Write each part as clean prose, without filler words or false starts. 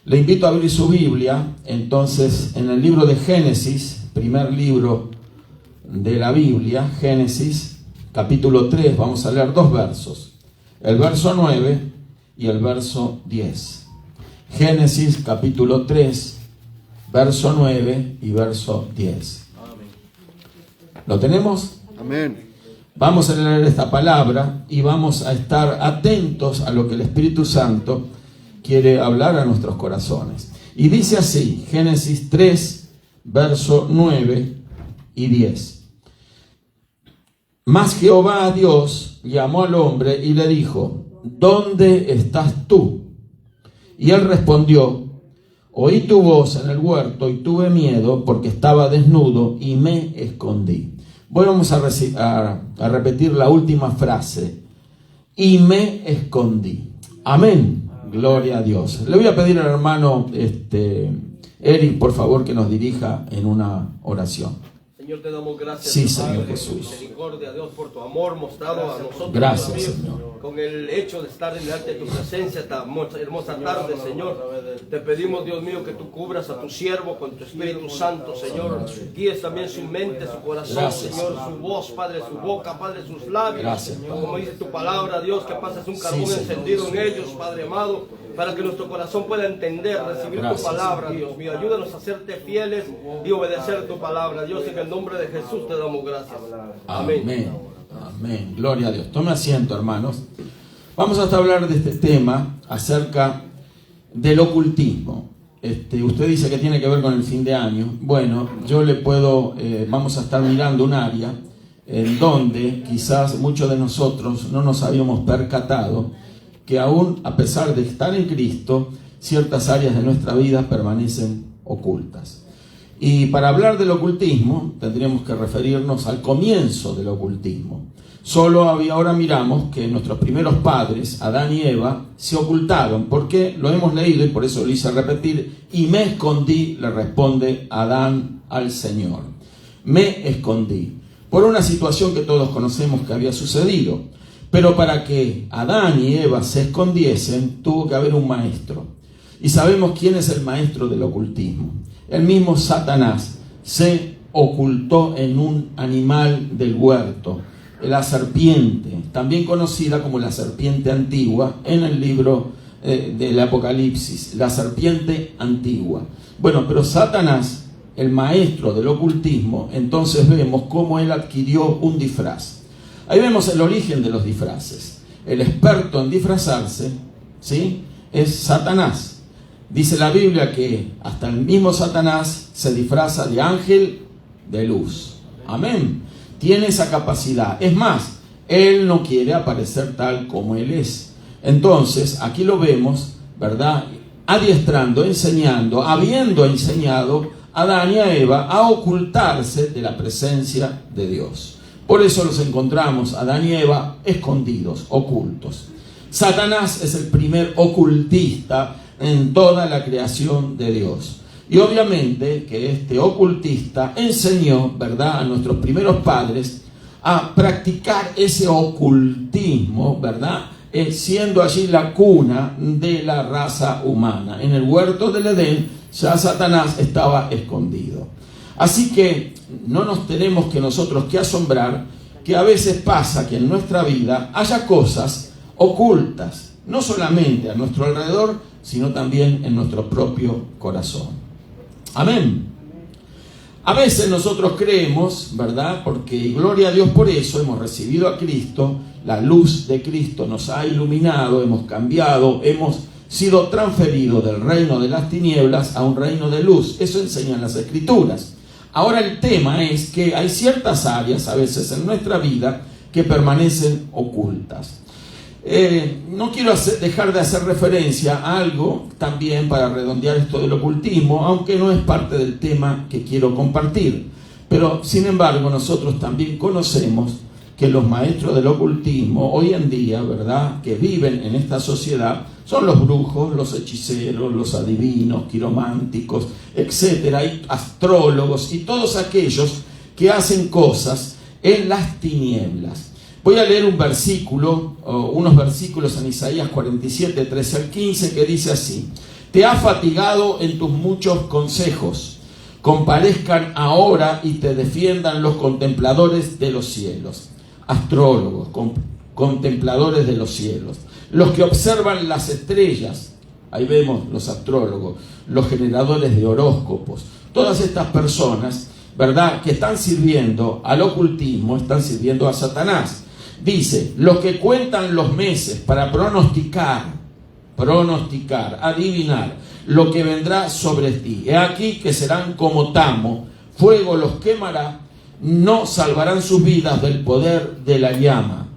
Le invito a abrir su Biblia, entonces, en el libro de Génesis, primer libro de la Biblia, Génesis, capítulo 3, vamos a leer dos versos, el verso 9 y el verso 10. Génesis, capítulo 3, verso 9 y verso 10. Amén. ¿Lo tenemos? Amén. Vamos a leer esta palabra y vamos a estar atentos a lo que el Espíritu Santo quiere hablar a nuestros corazones. Y dice así, Génesis 3, verso 9 y 10. Mas Jehová Dios llamó al hombre y le dijo: ¿dónde estás tú? Y él respondió: oí tu voz en el huerto y tuve miedo porque estaba desnudo y me escondí. Bueno, vamos a repetir la última frase. Y me escondí. Amén. Gloria a Dios. Le voy a pedir al hermano Eric, por favor, que nos dirija en una oración. Señor, te damos gracias, sí, Padre, Señor Jesús. Misericordia, Dios, por tu amor mostrado a nosotros. Gracias, Señor. Con el hecho de estar delante de tu presencia esta hermosa tarde, Señor, te pedimos, Dios mío, que tú cubras a tu siervo con tu Espíritu Santo, Señor. Guíes también su mente, su corazón, Gracias, Señor, su voz, Padre, su boca, Padre, sus labios. Gracias, como dice tu palabra, Dios, que pases un carbón encendido en ellos, Padre amado, para que nuestro corazón pueda entender, recibir tu palabra, Dios mío. Ayúdanos a serte fieles y obedecer tu palabra, Dios, en el nombre de Jesús te damos gracias. Amén. Amén. Amén. Gloria a Dios. Tome asiento, hermanos. Vamos a hablar de este tema acerca del ocultismo. Usted dice que tiene que ver con el fin de año. Bueno, yo le puedo, vamos a estar mirando un área en donde quizás muchos de nosotros no nos habíamos percatado que aún a pesar de estar en Cristo, ciertas áreas de nuestra vida permanecen ocultas. Y para hablar del ocultismo, tendríamos que referirnos al comienzo del ocultismo. Ahora miramos que nuestros primeros padres, Adán y Eva, se ocultaron. ¿Por qué? Lo hemos leído y por eso lo hice repetir. Y me escondí, le responde Adán al Señor. Me escondí. Por una situación que todos conocemos que había sucedido. Pero para que Adán y Eva se escondiesen, tuvo que haber un maestro. Y sabemos quién es el maestro del ocultismo. El mismo Satanás se ocultó en un animal del huerto, la serpiente, también conocida como la serpiente antigua en el libro del Apocalipsis, la serpiente antigua. Bueno, pero Satanás, el maestro del ocultismo, entonces vemos cómo él adquirió un disfraz. Ahí vemos el origen de los disfraces. El experto en disfrazarse, ¿sí?, es Satanás. Dice la Biblia que hasta el mismo Satanás se disfraza de ángel de luz. Amén. Tiene esa capacidad. Es más, él no quiere aparecer tal como él es. Entonces, aquí lo vemos, ¿verdad?, adiestrando, enseñando, habiendo enseñado a Adán y a Eva a ocultarse de la presencia de Dios. Por eso los encontramos, Adán y Eva, escondidos, ocultos. Satanás es el primer ocultista en toda la creación de Dios. Y obviamente que este ocultista enseñó, ¿verdad?, a nuestros primeros padres a practicar ese ocultismo, ¿verdad?, siendo allí la cuna de la raza humana. En el huerto del Edén ya Satanás estaba escondido. Así que no nos tenemos que nosotros que asombrar que a veces pasa que en nuestra vida haya cosas ocultas, no solamente a nuestro alrededor, sino también en nuestro propio corazón. Amén. A veces nosotros creemos, ¿verdad?, porque y gloria a Dios por eso, hemos recibido a Cristo, la luz de Cristo nos ha iluminado, hemos cambiado, hemos sido transferidos del reino de las tinieblas a un reino de luz. Eso enseñan las Escrituras. Ahora el tema es que hay ciertas áreas a veces en nuestra vida que permanecen ocultas. No quiero dejar de hacer referencia a algo también para redondear esto del ocultismo, aunque no es parte del tema que quiero compartir. Pero sin embargo nosotros también conocemos que los maestros del ocultismo hoy en día, ¿verdad?, que viven en esta sociedad, son los brujos, los hechiceros, los adivinos, quirománticos, etcétera, y astrólogos y todos aquellos que hacen cosas en las tinieblas. Voy a leer un versículo, unos versículos en Isaías 47, 13 al 15, que dice así: te ha fatigado en tus muchos consejos. Comparezcan ahora y te defiendan los contempladores de los cielos. Astrólogos, contempladores de los cielos. Los que observan las estrellas. Ahí vemos los astrólogos, los generadores de horóscopos. Todas estas personas, ¿verdad?, que están sirviendo al ocultismo, están sirviendo a Satanás. Dice, los que cuentan los meses para pronosticar, adivinar lo que vendrá sobre ti. He aquí que serán como tamo, fuego los quemará, no salvarán sus vidas del poder de la llama.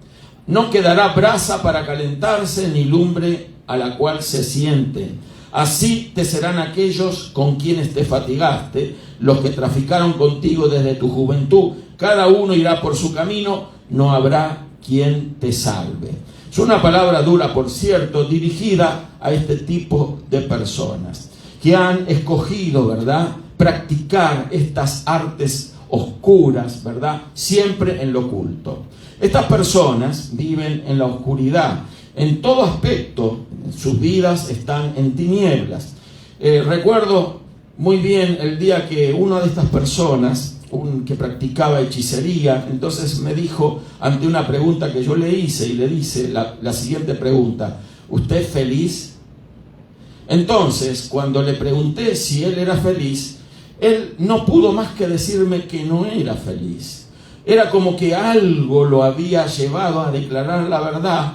No quedará brasa para calentarse, ni lumbre a la cual se sienten. Así te serán aquellos con quienes te fatigaste, los que traficaron contigo desde tu juventud. Cada uno irá por su camino, no habrá quien te salve. Es una palabra dura, por cierto, dirigida a este tipo de personas que han escogido, ¿verdad?, practicar estas artes oscuras, ¿verdad?, siempre en lo oculto. Estas personas viven en la oscuridad. En todo aspecto, sus vidas están en tinieblas. Recuerdo muy bien el día que una de estas personas, que practicaba hechicería, entonces me dijo, ante una pregunta que yo le hice, y le dice la siguiente pregunta: ¿usted es feliz? Entonces, cuando le pregunté si él era feliz, él no pudo más que decirme que no era feliz. Era como que algo lo había llevado a declarar la verdad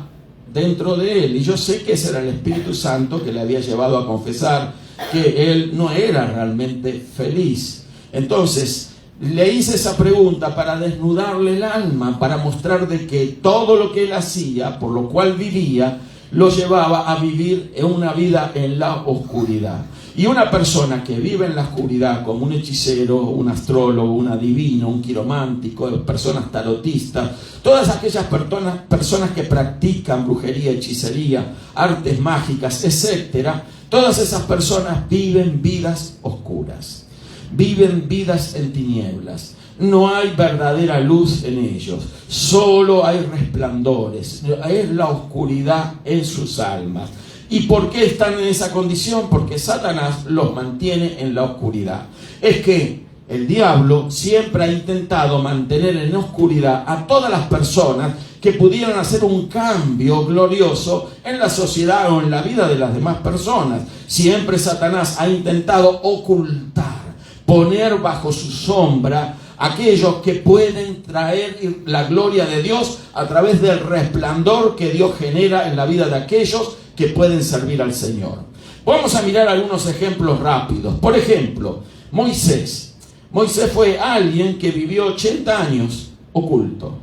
dentro de él. Y yo sé que ese era el Espíritu Santo que le había llevado a confesar que él no era realmente feliz. Entonces, le hice esa pregunta para desnudarle el alma, para mostrar de que todo lo que él hacía, por lo cual vivía, lo llevaba a vivir en una vida en la oscuridad. Y una persona que vive en la oscuridad, como un hechicero, un astrólogo, un adivino, un quiromántico, personas tarotistas, todas aquellas personas que practican brujería, hechicería, artes mágicas, etcétera, todas esas personas viven vidas oscuras, viven vidas en tinieblas. No hay verdadera luz en ellos, solo hay resplandores, es la oscuridad en sus almas. ¿Y por qué están en esa condición? Porque Satanás los mantiene en la oscuridad. Es que el diablo siempre ha intentado mantener en la oscuridad a todas las personas que pudieran hacer un cambio glorioso en la sociedad o en la vida de las demás personas. Siempre Satanás ha intentado ocultar, poner bajo su sombra aquellos que pueden traer la gloria de Dios a través del resplandor que Dios genera en la vida de aquellos que pueden servir al Señor. Vamos a mirar algunos ejemplos rápidos. Por ejemplo, Moisés. Moisés fue alguien que vivió 80 años oculto.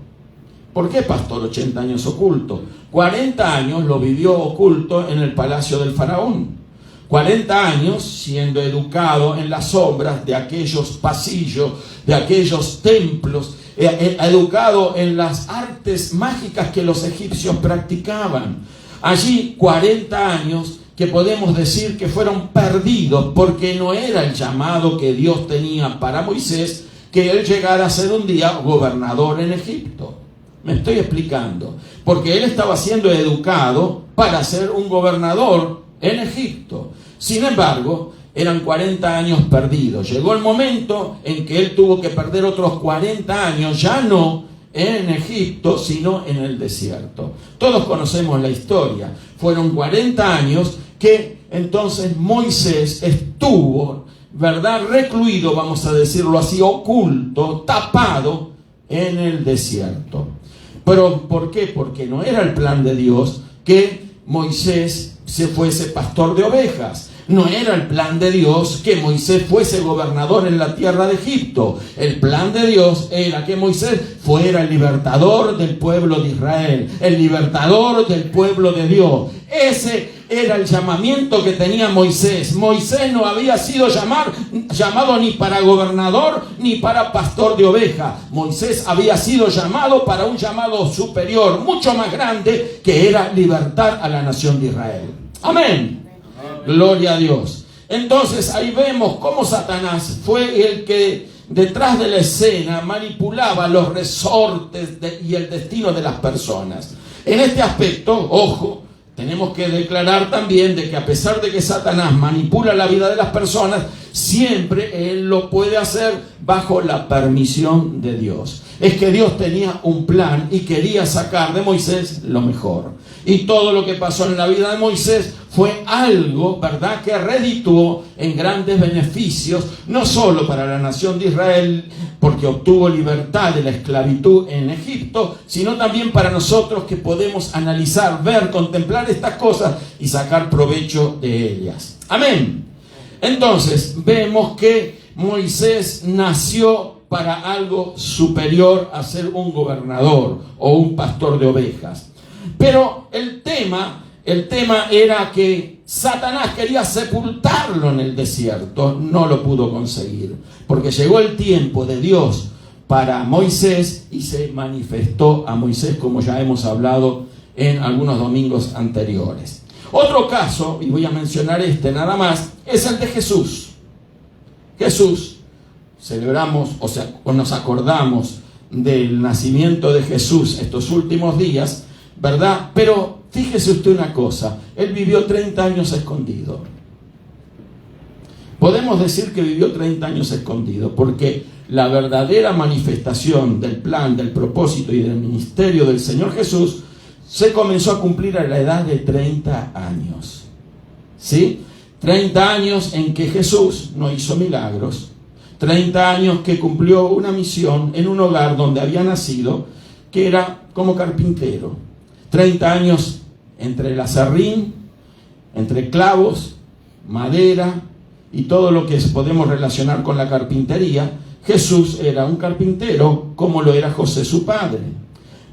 ¿Por qué, pastor, 80 años oculto? 40 años lo vivió oculto en el palacio del faraón. 40 años siendo educado en las sombras de aquellos pasillos, de aquellos templos, educado en las artes mágicas que los egipcios practicaban. Allí 40 años que podemos decir que fueron perdidos, porque no era el llamado que Dios tenía para Moisés, que él llegara a ser un día gobernador en Egipto. Me estoy explicando. Porque él estaba siendo educado para ser un gobernador en Egipto. Sin embargo, eran 40 años perdidos. Llegó el momento en que él tuvo que perder otros 40 años, ya no en Egipto, sino en el desierto. Todos conocemos la historia. Fueron 40 años que entonces Moisés estuvo, ¿verdad?, recluido, vamos a decirlo así, oculto, tapado en el desierto. ¿Pero por qué? Porque no era el plan de Dios que Moisés se fuese pastor de ovejas. No era el plan de Dios que Moisés fuese gobernador en la tierra de Egipto. El plan de Dios era que Moisés fuera el libertador del pueblo de Israel, el libertador del pueblo de Dios. Ese era el llamamiento que tenía Moisés. Moisés no había sido llamado ni para gobernador ni para pastor de ovejas. Moisés había sido llamado para un llamado superior, mucho más grande, que era libertar a la nación de Israel. Amén. Gloria a Dios. Entonces ahí vemos cómo Satanás fue el que detrás de la escena manipulaba los resortes y el destino de las personas. En este aspecto, ojo, tenemos que declarar también de que a pesar de que Satanás manipula la vida de las personas, siempre él lo puede hacer bajo la permisión de Dios. Es que Dios tenía un plan y quería sacar de Moisés lo mejor. Y todo lo que pasó en la vida de Moisés fue algo, ¿verdad?, que redituó en grandes beneficios, no solo para la nación de Israel, porque obtuvo libertad de la esclavitud en Egipto, sino también para nosotros, que podemos analizar, ver, contemplar estas cosas y sacar provecho de ellas. Amén. Entonces, vemos que Moisés nació para algo superior a ser un gobernador o un pastor de ovejas. Pero el tema era que Satanás quería sepultarlo en el desierto. No lo pudo conseguir, porque llegó el tiempo de Dios para Moisés y se manifestó a Moisés, como ya hemos hablado en algunos domingos anteriores. Otro caso, y voy a mencionar este nada más, es el de Jesús. Jesús, celebramos o nos acordamos del nacimiento de Jesús estos últimos días, ¿verdad? Pero fíjese usted una cosa, él vivió 30 años escondido. Podemos decir que vivió 30 años escondido, porque la verdadera manifestación del plan, del propósito y del ministerio del Señor Jesús se comenzó a cumplir a la edad de 30 años. ¿Sí? 30 años en que Jesús no hizo milagros, 30 años que cumplió una misión en un hogar donde había nacido, que era como carpintero. 30 años entre el aserrín, entre clavos, madera y todo lo que podemos relacionar con la carpintería. Jesús era un carpintero como lo era José su padre.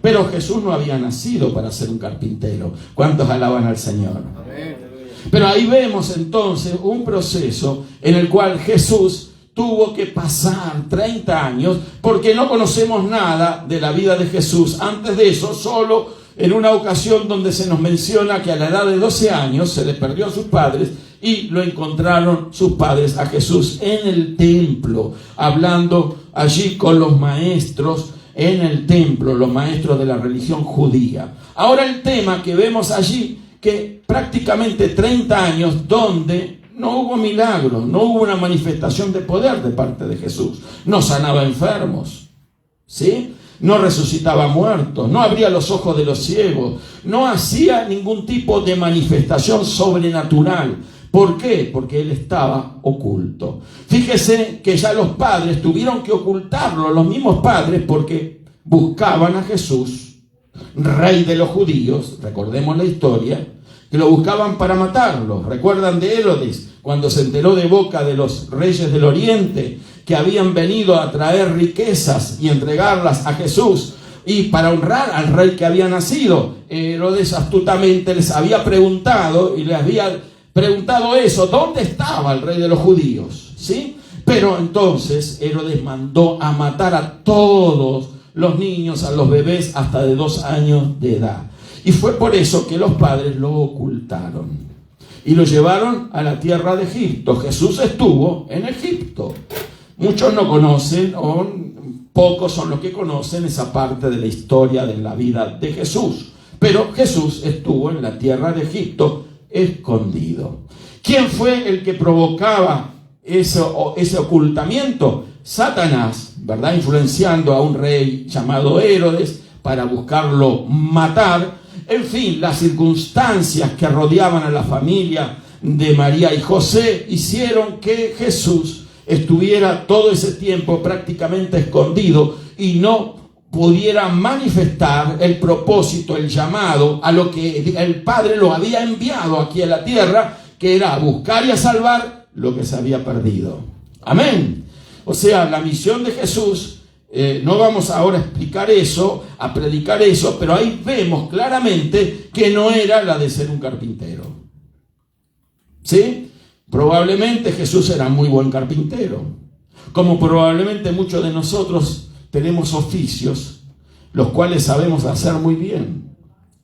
Pero Jesús no había nacido para ser un carpintero. ¿Cuántos alaban al Señor? Amén. Pero ahí vemos entonces un proceso en el cual Jesús tuvo que pasar 30 años, porque no conocemos nada de la vida de Jesús. Antes de eso, solo en una ocasión donde se nos menciona que a la edad de 12 años se le perdió a sus padres y lo encontraron sus padres a Jesús en el templo, hablando allí con los maestros en el templo, los maestros de la religión judía. Ahora el tema que vemos allí, que prácticamente 30 años donde no hubo milagros, no hubo una manifestación de poder de parte de Jesús. No sanaba enfermos, ¿sí? No resucitaba muertos, no abría los ojos de los ciegos, no hacía ningún tipo de manifestación sobrenatural. ¿Por qué? Porque él estaba oculto. Fíjese que ya los padres tuvieron que ocultarlo, los mismos padres, porque buscaban a Jesús, rey de los judíos, recordemos la historia, que lo buscaban para matarlo. ¿Recuerdan de Herodes? Cuando se enteró de boca de los reyes del oriente que habían venido a traer riquezas y entregarlas a Jesús, y para honrar al rey que había nacido, Herodes astutamente les había preguntado, y les había preguntado eso: ¿dónde estaba el rey de los judíos? ¿Sí? Pero entonces Herodes mandó a matar a todos los niños, a los bebés hasta de 2 años de edad. Y fue por eso que los padres lo ocultaron y lo llevaron a la tierra de Egipto. Jesús estuvo en Egipto. Muchos no conocen, o pocos son los que conocen esa parte de la historia de la vida de Jesús. Pero Jesús estuvo en la tierra de Egipto escondido. ¿Quién fue el que provocaba ese ocultamiento? Satanás, ¿verdad? Influenciando a un rey llamado Herodes para buscarlo matar. En fin, las circunstancias que rodeaban a la familia de María y José hicieron que Jesús estuviera todo ese tiempo prácticamente escondido y no pudiera manifestar el propósito, el llamado a lo que el Padre lo había enviado aquí a la tierra, que era a buscar y a salvar lo que se había perdido. Amén. O sea, la misión de Jesús, no vamos ahora a explicar eso, a predicar eso, pero ahí vemos claramente que no era la de ser un carpintero. ¿Sí? Probablemente Jesús era muy buen carpintero, como probablemente muchos de nosotros tenemos oficios, los cuales sabemos hacer muy bien.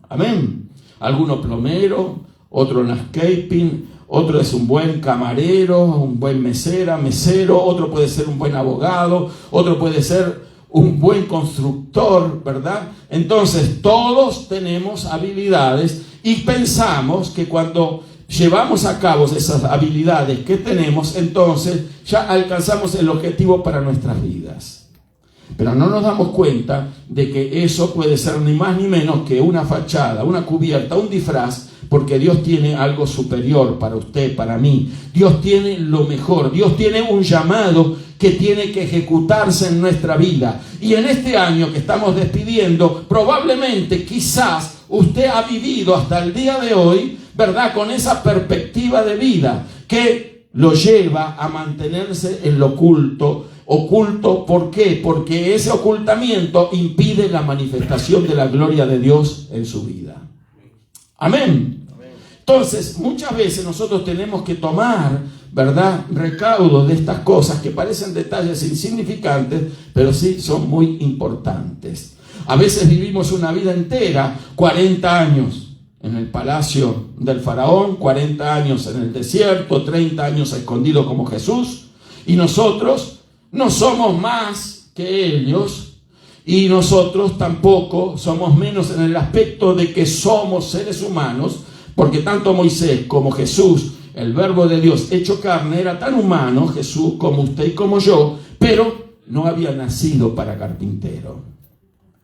Amén. Alguno plomero, otro landscaping, otro es un buen camarero, un buen mesero, otro puede ser un buen abogado, otro puede ser un buen constructor, ¿verdad? Entonces todos tenemos habilidades Y pensamos que cuando llevamos a cabo esas habilidades que tenemos, entonces ya alcanzamos el objetivo para nuestras vidas. Pero no nos damos cuenta de que eso puede ser ni más ni menos que una fachada, una cubierta, un disfraz, porque Dios tiene algo superior para usted, para mí. Dios tiene lo mejor. Dios tiene un llamado que tiene que ejecutarse en nuestra vida. Y en este año que estamos despidiendo, probablemente, quizás, usted ha vivido hasta el día de hoy, ¿verdad?, con esa perspectiva de vida que lo lleva a mantenerse en lo oculto. Oculto, ¿por qué? Porque ese ocultamiento impide la manifestación de la gloria de Dios en su vida. Amén. Entonces, muchas veces nosotros tenemos que tomar, ¿verdad?, recaudo de estas cosas que parecen detalles insignificantes, pero sí son muy importantes. A veces vivimos una vida entera, 40 años en el palacio del faraón, 40 años en el desierto, 30 años escondido como Jesús, y nosotros no somos más que ellos, y nosotros tampoco somos menos en el aspecto de que somos seres humanos, porque tanto Moisés como Jesús, el verbo de Dios hecho carne, era tan humano, Jesús, como usted y como yo, pero no había nacido para carpintero.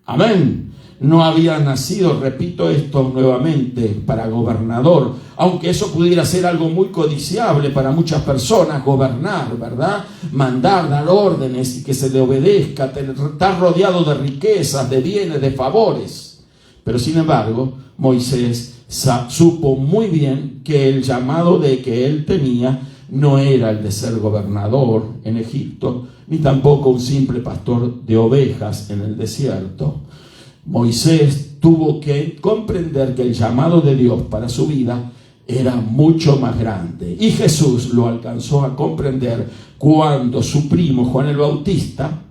Amén. No había nacido, repito esto nuevamente, para gobernador, aunque eso pudiera ser algo muy codiciable para muchas personas, gobernar, ¿verdad? Mandar, dar órdenes y que se le obedezca, estar rodeado de riquezas, de bienes, de favores. Pero sin embargo, Moisés supo muy bien que el llamado de que él tenía no era el de ser gobernador en Egipto, ni tampoco un simple pastor de ovejas en el desierto. Moisés tuvo que comprender que el llamado de Dios para su vida era mucho más grande. Y Jesús lo alcanzó a comprender cuando su primo Juan el Bautista,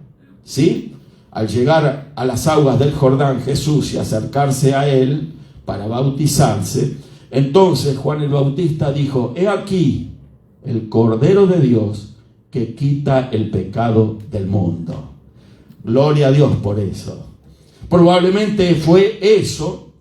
¿sí?, al llegar a las aguas del Jordán, Jesús, y acercarse a él para bautizarse, entonces Juan el Bautista dijo: he aquí el Cordero de Dios que quita el pecado del mundo. Gloria a Dios por eso. Probablemente fue eso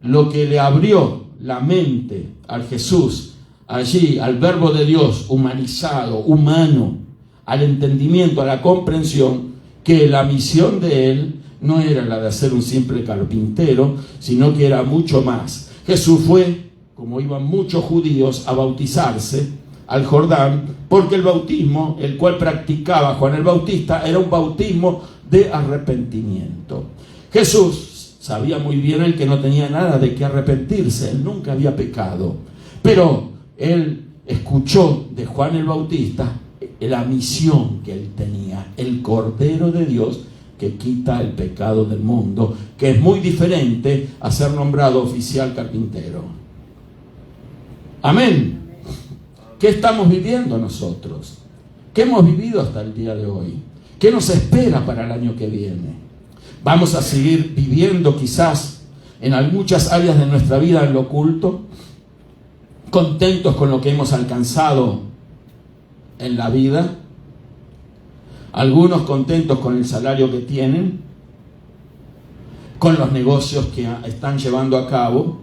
lo que le abrió la mente al Jesús, allí, al verbo de Dios humanizado, humano, al entendimiento, a la comprensión, que la misión de él no era la de ser un simple carpintero, sino que era mucho más. Jesús fue, como iban muchos judíos, a bautizarse al Jordán, porque el bautismo, el cual practicaba Juan el Bautista, era un bautismo de arrepentimiento. Jesús sabía muy bien él que no tenía nada de qué arrepentirse, él nunca había pecado, pero él escuchó de Juan el Bautista la misión que él tenía, el Cordero de Dios que quita el pecado del mundo, que es muy diferente a ser nombrado oficial carpintero. Amén. ¿Qué estamos viviendo nosotros? ¿Qué hemos vivido hasta el día de hoy? ¿Qué nos espera para el año que viene? ¿Vamos a seguir viviendo quizás en muchas áreas de nuestra vida en lo oculto, contentos con lo que hemos alcanzado en la vida? Algunos contentos con el salario que tienen, con los negocios que están llevando a cabo.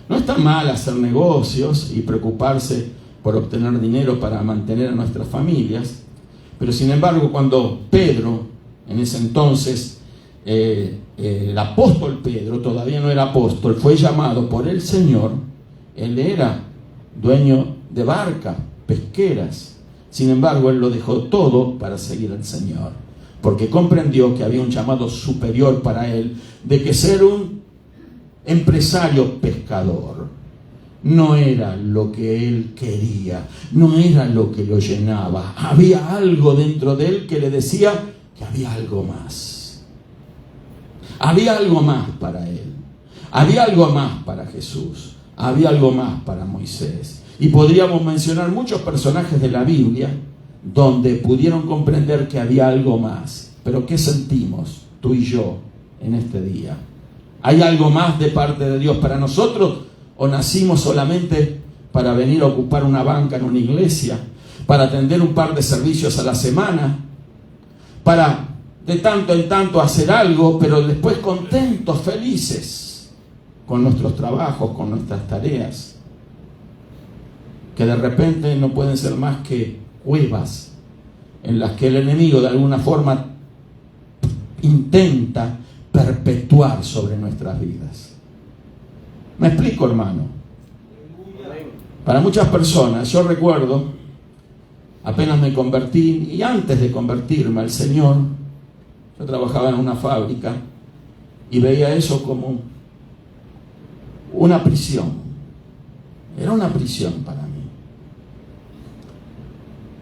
No está mal hacer negocios y preocuparse por obtener dinero para mantener a nuestras familias, pero sin embargo, cuando Pedro, en ese entonces, el apóstol Pedro, todavía no era apóstol, fue llamado por el Señor, él era dueño de barca, pesqueras. Sin embargo, él lo dejó todo para seguir al Señor, porque comprendió que había un llamado superior para él, de que ser un empresario pescador no era lo que él quería, no era lo que lo llenaba. Había algo dentro de él que le decía que había algo más. Había algo más para él. Había algo más para Jesús. Había algo más para Moisés. Y podríamos mencionar muchos personajes de la Biblia donde pudieron comprender que había algo más. Pero ¿qué sentimos tú y yo en este día? ¿Hay algo más de parte de Dios para nosotros? ¿O nacimos solamente para venir a ocupar una banca en una iglesia? ¿Para atender un par de servicios a la semana? ¿Para de tanto en tanto hacer algo, pero después contentos, felices? con nuestros trabajos, con nuestras tareas, que de repente no pueden ser más que cuevas en las que el enemigo de alguna forma intenta perpetuar sobre nuestras vidas. ¿Me explico, hermano? Para muchas personas, yo recuerdo, apenas me convertí, y antes de convertirme al Señor, yo trabajaba en una fábrica y veía eso como una prisión. Era una prisión para mí.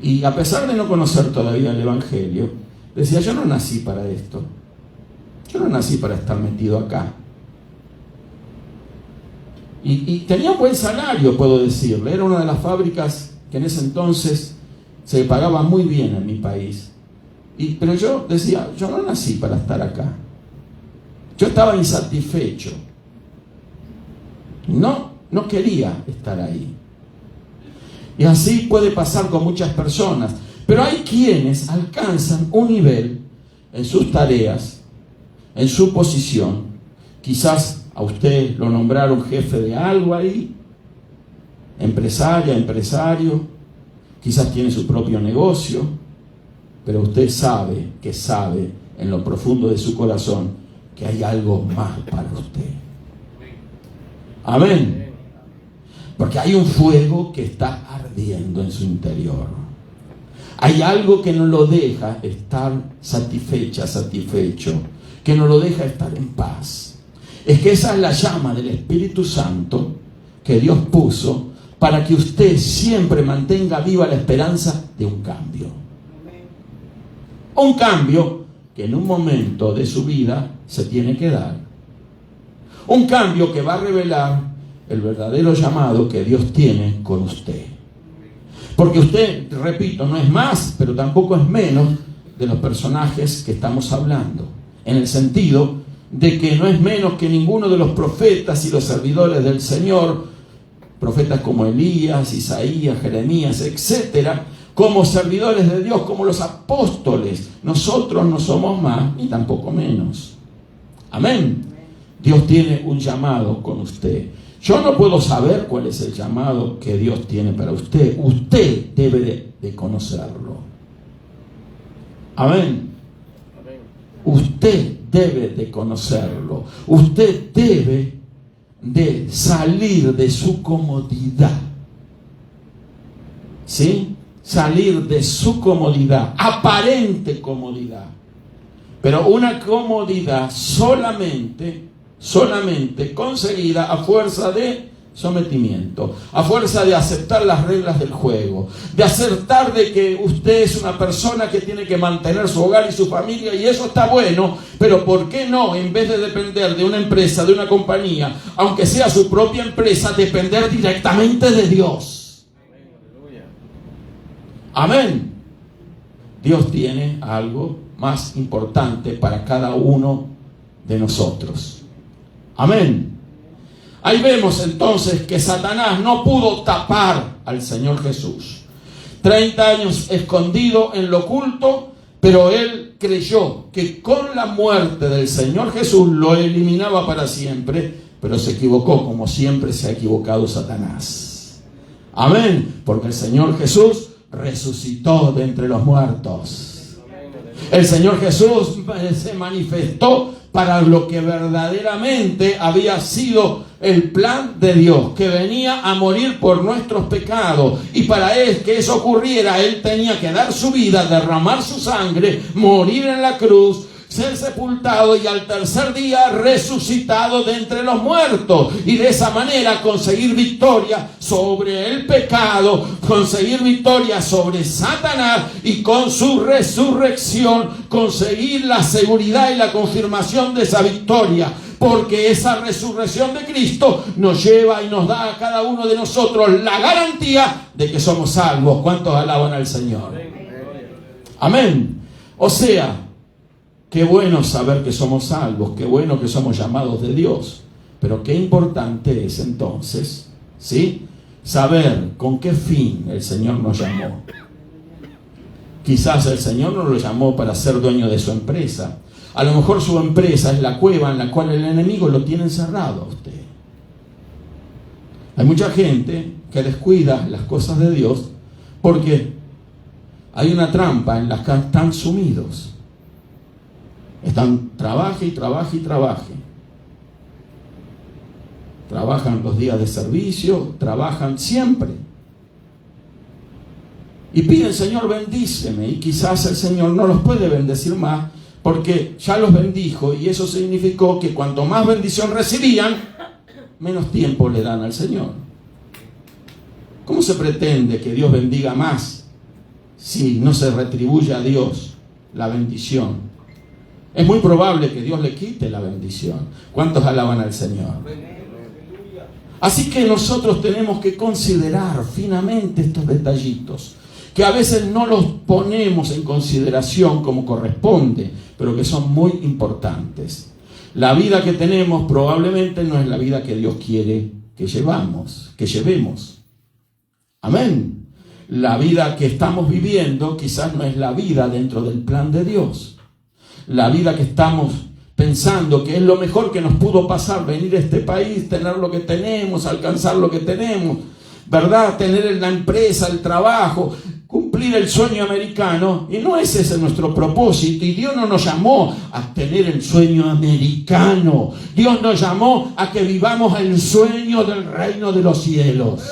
Y a pesar de no conocer todavía el Evangelio, decía, yo no nací para esto. Yo no nací para estar metido acá. Y tenía un buen salario, puedo decirle. Era una de las fábricas que en ese entonces se pagaba muy bien en mi país. Pero yo decía, yo no nací para estar acá. Yo estaba insatisfecho. No quería estar ahí. Y así puede pasar con muchas personas. Pero hay quienes alcanzan un nivel en sus tareas, en su posición. Quizás a usted lo nombraron jefe de algo ahí, empresaria, empresario, quizás tiene su propio negocio, pero usted sabe en lo profundo de su corazón que hay algo más para usted. Amén. Porque hay un fuego que está ardiendo en su interior. Hay algo que no lo deja estar satisfecho, que no lo deja estar en paz. Es que esa es la llama del Espíritu Santo que Dios puso para que usted siempre mantenga viva la esperanza de un cambio. Un cambio que en un momento de su vida se tiene que dar. Un cambio que va a revelar el verdadero llamado que Dios tiene con usted. Porque usted, repito, no es más, pero tampoco es menos de los personajes que estamos hablando. En el sentido de que no es menos que ninguno de los profetas y los servidores del Señor, profetas como Elías, Isaías, Jeremías, etcétera, como servidores de Dios, como los apóstoles. Nosotros no somos más ni tampoco menos. Amén. Dios tiene un llamado con usted. Yo no puedo saber cuál es el llamado que Dios tiene para usted. Usted debe de conocerlo. Amén. Usted debe de conocerlo. Usted debe de salir de su comodidad. ¿Sí? Salir de su comodidad, aparente comodidad. Pero una comodidad solamente conseguida a fuerza de sometimiento, a fuerza de aceptar las reglas del juego, de aceptar de que usted es una persona que tiene que mantener su hogar y su familia, y eso está bueno, pero ¿por qué no, en vez de depender de una empresa, de una compañía, aunque sea su propia empresa, depender directamente de Dios? Amén. Dios tiene algo más importante para cada uno de nosotros. Amén. Ahí vemos entonces que Satanás no pudo tapar al Señor Jesús. 30 años escondido en lo oculto, pero él creyó que con la muerte del Señor Jesús lo eliminaba para siempre, pero se equivocó, como siempre se ha equivocado Satanás. Amén. Porque el Señor Jesús resucitó de entre los muertos. El Señor Jesús se manifestó para lo que verdaderamente había sido el plan de Dios, que venía a morir por nuestros pecados, y para que eso ocurriera, Él tenía que dar su vida, derramar su sangre, morir en la cruz, ser sepultado y al tercer día resucitado de entre los muertos, y de esa manera conseguir victoria sobre el pecado, conseguir victoria sobre Satanás, y con su resurrección conseguir la seguridad y la confirmación de esa victoria, porque esa resurrección de Cristo nos lleva y nos da a cada uno de nosotros la garantía de que somos salvos. ¿Cuántos alaban al Señor? Amén. O sea, qué bueno saber que somos salvos, qué bueno que somos llamados de Dios. Pero qué importante es entonces, ¿sí?, saber con qué fin el Señor nos llamó. Quizás el Señor no lo llamó para ser dueño de su empresa. A lo mejor su empresa es la cueva en la cual el enemigo lo tiene encerrado a usted. Hay mucha gente que descuida las cosas de Dios porque hay una trampa en la que están sumidos. Están trabaje y trabaje y trabaje. Trabajan los días de servicio, trabajan siempre. Y piden, Señor, bendíceme. Y quizás el Señor no los puede bendecir más porque ya los bendijo. Y eso significó que cuanto más bendición recibían, menos tiempo le dan al Señor. ¿Cómo se pretende que Dios bendiga más si no se retribuye a Dios la bendición? Es muy probable que Dios le quite la bendición. ¿Cuántos alaban al Señor? Así que nosotros tenemos que considerar finamente estos detallitos, que a veces no los ponemos en consideración como corresponde, pero que son muy importantes. La vida que tenemos probablemente no es la vida que Dios quiere que llevemos. Amén. La vida que estamos viviendo quizás no es la vida dentro del plan de Dios. La vida que estamos pensando que es lo mejor que nos pudo pasar, venir a este país, tener lo que tenemos, alcanzar lo que tenemos, ¿verdad? Tener la empresa, el trabajo, cumplir el sueño americano. Y no es ese nuestro propósito. Y Dios no nos llamó a tener el sueño americano. Dios nos llamó a que vivamos el sueño del reino de los cielos.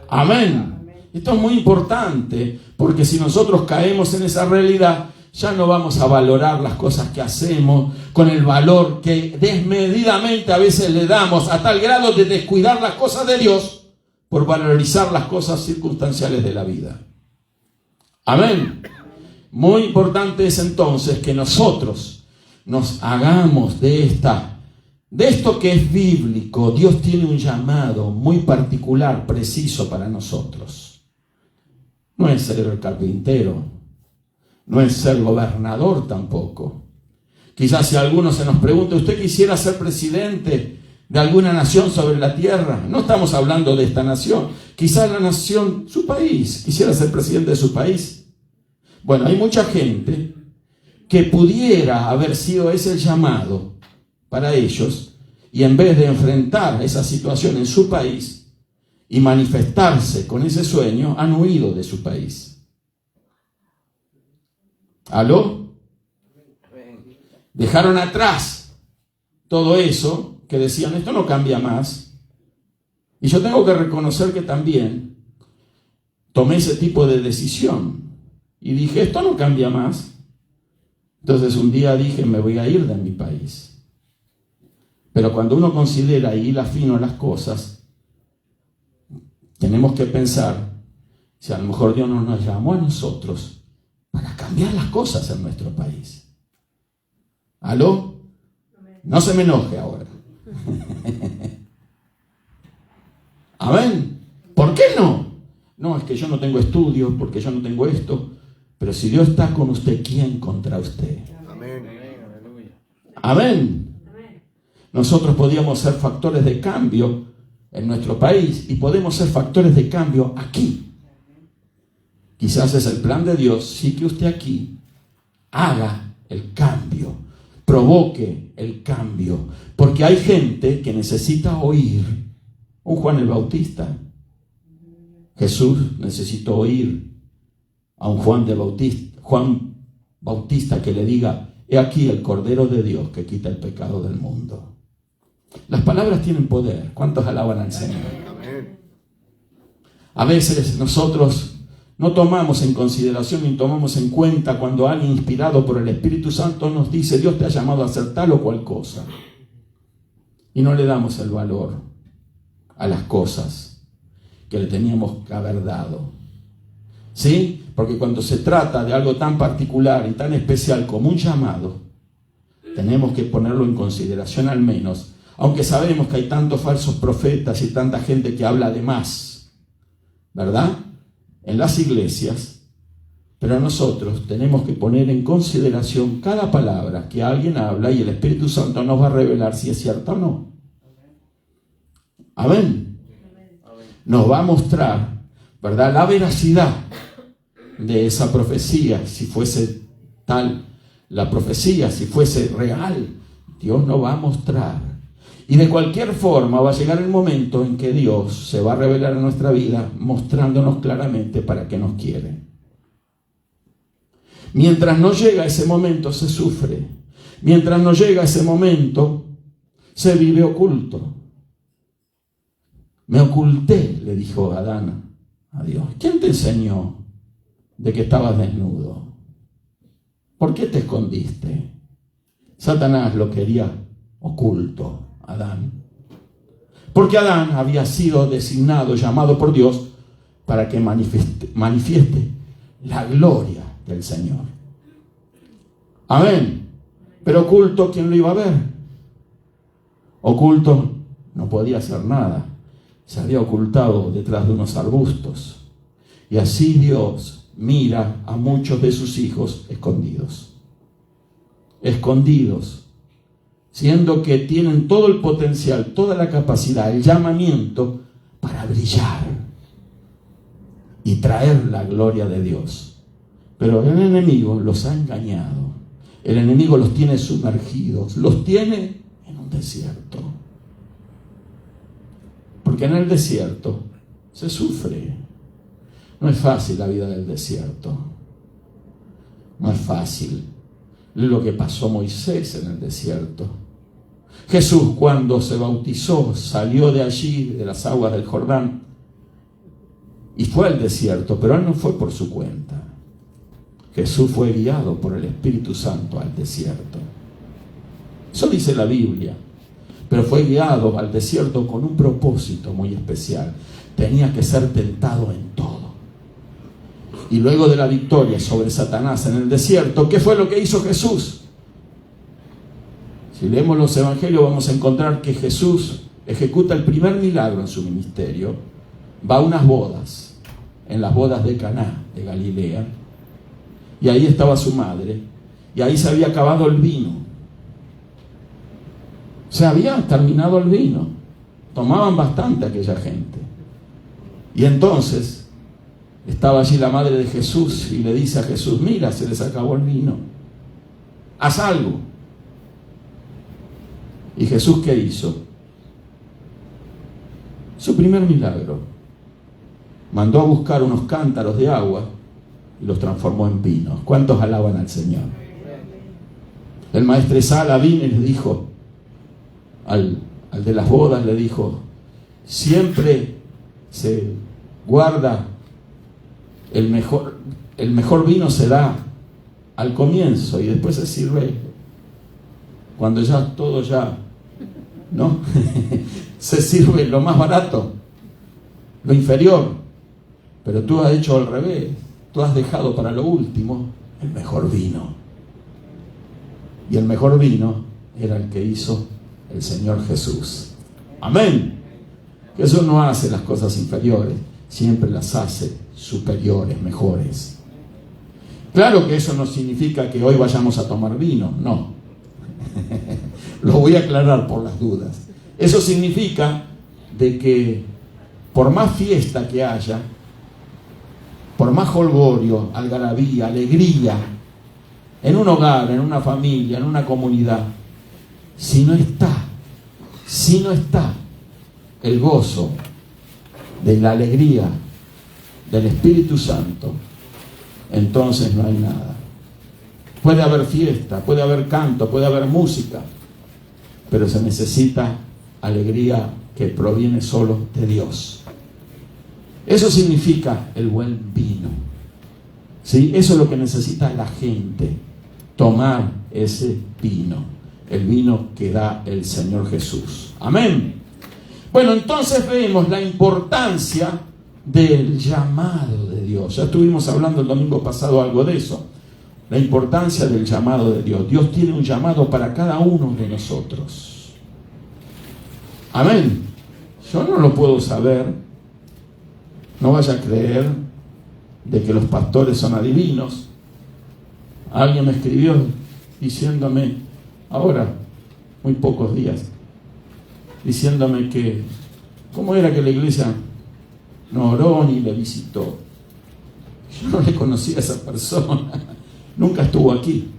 Amén. Esto es muy importante, porque si nosotros caemos en esa realidad, ya no vamos a valorar las cosas que hacemos con el valor que desmedidamente a veces le damos, a tal grado de descuidar las cosas de Dios por valorizar las cosas circunstanciales de la vida. Amén. Muy importante es entonces que nosotros nos hagamos de esto que es bíblico. Dios tiene un llamado muy particular, preciso para nosotros. No es ser el carpintero, no es ser gobernador tampoco. Quizás si alguno se nos pregunta, ¿usted quisiera ser presidente de alguna nación sobre la tierra? No estamos hablando de esta nación. Quizás la nación, su país, quisiera ser presidente de su país. Bueno, hay mucha gente que pudiera haber sido ese el llamado para ellos, y en vez de enfrentar esa situación en su país y manifestarse con ese sueño, han huido de su país. ¿Aló? Dejaron atrás todo eso que decían, esto no cambia más. Y yo tengo que reconocer que también tomé ese tipo de decisión y dije, esto no cambia más. Entonces un día dije, me voy a ir de mi país. Pero cuando uno considera y hila fino las cosas, tenemos que pensar si a lo mejor Dios no nos llamó a nosotros para cambiar las cosas en nuestro país. ¿Aló? No se me enoje ahora. Amén. ¿Por qué no? No, es que yo no tengo estudios, porque yo no tengo esto. Pero si Dios está con usted, ¿quién contra usted? Amén. Amén. Nosotros podíamos ser factores de cambio en nuestro país y podemos ser factores de cambio aquí. Quizás es el plan de Dios, sí, que usted aquí haga el cambio, provoque el cambio, porque hay gente que necesita oír. Un Juan el Bautista, Jesús necesitó oír a un Juan Bautista que le diga, he aquí el Cordero de Dios que quita el pecado del mundo. Las palabras tienen poder. ¿Cuántos alaban al Señor? A veces nosotros no tomamos en consideración ni tomamos en cuenta cuando alguien inspirado por el Espíritu Santo nos dice, Dios te ha llamado a hacer tal o cual cosa. Y no le damos el valor a las cosas que le teníamos que haber dado. ¿Sí? Porque cuando se trata de algo tan particular y tan especial como un llamado, tenemos que ponerlo en consideración al menos, aunque sabemos que hay tantos falsos profetas y tanta gente que habla de más, ¿verdad?, en las iglesias, pero nosotros tenemos que poner en consideración cada palabra que alguien habla y el Espíritu Santo nos va a revelar si es cierta o no. Amén. Nos va a mostrar, ¿verdad?, la veracidad de esa profecía, si fuese tal la profecía, si fuese real, Dios nos va a mostrar. Y de cualquier forma va a llegar el momento en que Dios se va a revelar en nuestra vida mostrándonos claramente para qué nos quiere. Mientras no llega ese momento se sufre. Mientras no llega ese momento se vive oculto. Me oculté, le dijo Adán a Dios. ¿Quién te enseñó de que estabas desnudo? ¿Por qué te escondiste? Satanás lo quería oculto, Adán. Porque Adán había sido designado, llamado por Dios para que manifieste la gloria del Señor. Amén. Pero oculto, ¿quién lo iba a ver? Oculto no podía hacer nada. Se había ocultado detrás de unos arbustos. Y así Dios mira a muchos de sus hijos escondidos. Escondidos. Siendo que tienen todo el potencial, toda la capacidad, el llamamiento para brillar y traer la gloria de Dios. Pero el enemigo los ha engañado. El enemigo los tiene sumergidos, los tiene en un desierto. Porque en el desierto se sufre. No es fácil la vida del desierto. No es fácil. Lo que pasó Moisés en el desierto. Jesús, cuando se bautizó, salió de allí, de las aguas del Jordán, y fue al desierto, pero él no fue por su cuenta. Jesús fue guiado por el Espíritu Santo al desierto. Eso dice la Biblia. Pero fue guiado al desierto con un propósito muy especial. Tenía que ser tentado en todo. Y luego de la victoria sobre Satanás en el desierto, ¿qué fue lo que hizo Jesús? Si leemos los evangelios vamos a encontrar que Jesús ejecuta el primer milagro en su ministerio. Va a unas bodas, en las bodas de Caná de Galilea. Y ahí estaba su madre. Y ahí se había acabado el vino. Se había terminado el vino. Tomaban bastante aquella gente. Y entonces estaba allí la madre de Jesús y le dice a Jesús: mira, se les acabó el vino. Haz algo. ¿Y Jesús qué hizo? Su primer milagro. Mandó a buscar unos cántaros de agua y los transformó en vino. ¿Cuántos alaban al Señor? El maestresala vino y le dijo al de las bodas, le dijo: siempre se guarda el mejor vino se da al comienzo y después se sirve cuando ya todo ya, ¿no? Se sirve lo más barato, lo inferior. Pero tú has hecho al revés. Tú has dejado para lo último el mejor vino. Y el mejor vino era el que hizo el Señor Jesús. Amén. Jesús no hace las cosas inferiores, siempre las hace superiores, mejores. Claro que eso no significa que hoy vayamos a tomar vino, no. Lo voy a aclarar por las dudas. Eso significa de que por más fiesta que haya, por más jolgorio, algarabía, alegría, en un hogar, en una familia, en una comunidad, si no está el gozo de la alegría del Espíritu Santo, entonces no hay nada. Puede haber fiesta, puede haber canto, puede haber música, pero se necesita alegría que proviene solo de Dios. Eso significa el buen vino. ¿Sí? Eso es lo que necesita la gente, tomar ese vino, el vino que da el Señor Jesús. Amén. Bueno, entonces vemos la importancia del llamado de Dios. Ya estuvimos hablando el domingo pasado algo de eso. La importancia del llamado de Dios. Dios tiene un llamado para cada uno de nosotros. Amén. Yo no lo puedo saber. No vaya a creer de que los pastores son adivinos. Alguien me escribió diciéndome, ahora, muy pocos días, diciéndome que, ¿cómo era que la iglesia no oró ni le visitó? Yo no le conocía a esa persona. Nunca estuvo aquí.